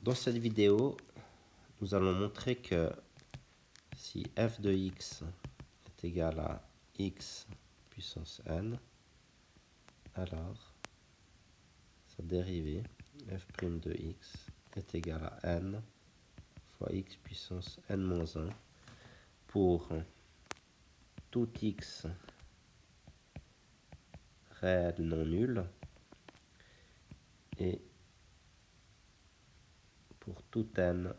Dans cette vidéo, nous allons montrer que si f de x est égal à x puissance n, alors sa dérivée f' de x est égal à n fois x puissance n-1 pour tout x réel non nul et pour tout n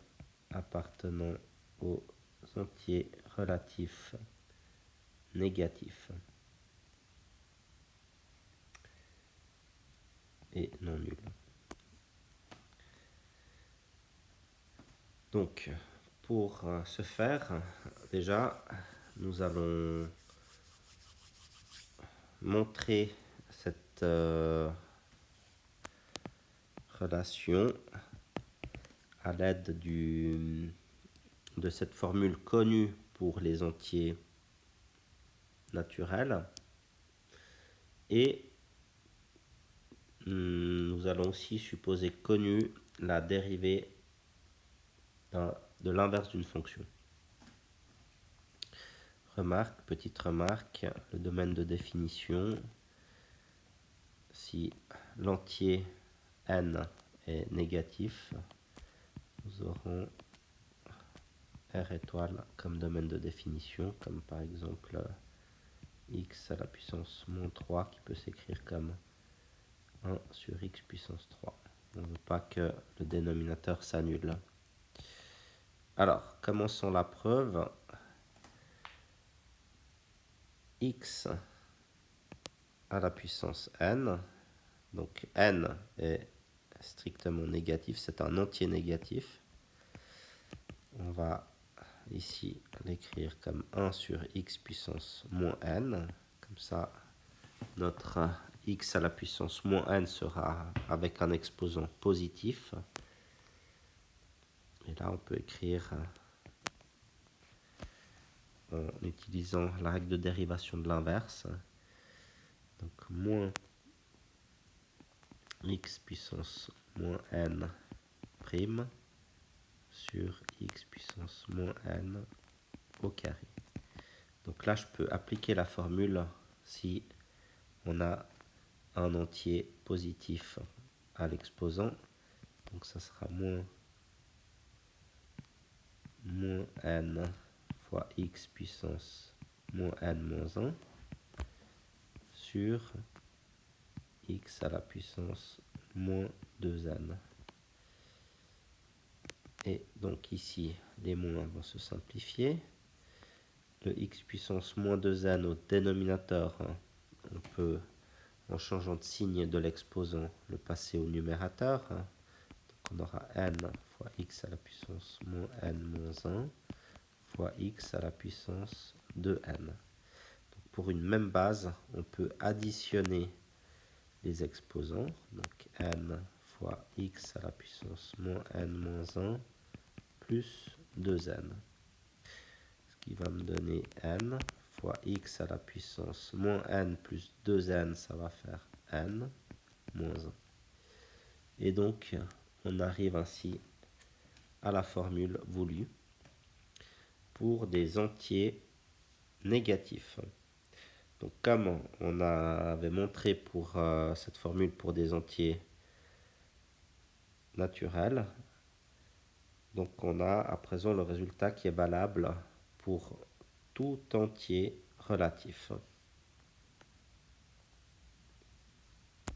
appartenant aux entiers relatifs négatifs et non nuls. Donc, pour ce faire, déjà, nous allons montrer cette relation à l'aide de cette formule connue pour les entiers naturels. Et nous allons aussi supposer connue la dérivée de l'inverse d'une fonction. Remarque, petite remarque, le domaine de définition, si l'entier n est négatif, nous aurons R étoile comme domaine de définition, comme par exemple x à la puissance moins 3 qui peut s'écrire comme 1 sur x puissance 3. On ne veut pas que le dénominateur s'annule. Alors, commençons la preuve. X à la puissance n, donc n est strictement négatif, c'est un entier négatif. On va ici l'écrire comme 1 sur x puissance moins n, comme ça notre x à la puissance moins n sera avec un exposant positif. Et là on peut écrire en utilisant la règle de dérivation de l'inverse. Donc moins x puissance moins n prime sur x puissance moins n au carré. Donc là, je peux appliquer la formule si on a un entier positif à l'exposant. Donc ça sera moins n fois x puissance moins n moins 1 sur x à la puissance moins 2n. Et donc ici, les moins vont se simplifier. Le x puissance moins 2n au dénominateur, on peut, en changeant de signe de l'exposant, le passer au numérateur. Donc on aura n fois x à la puissance moins n moins 1 fois x à la puissance 2n. Donc pour une même base, on peut additionner les exposants. Donc n fois x à la puissance moins n moins 1 plus 2n. Ce qui va me donner n fois x à la puissance moins n plus 2n, ça va faire n moins 1. Et donc, on arrive ainsi à la formule voulue pour des entiers négatifs. Donc, comme on avait montré pour cette formule pour des entiers naturels, donc on a à présent le résultat qui est valable pour tout entier relatif.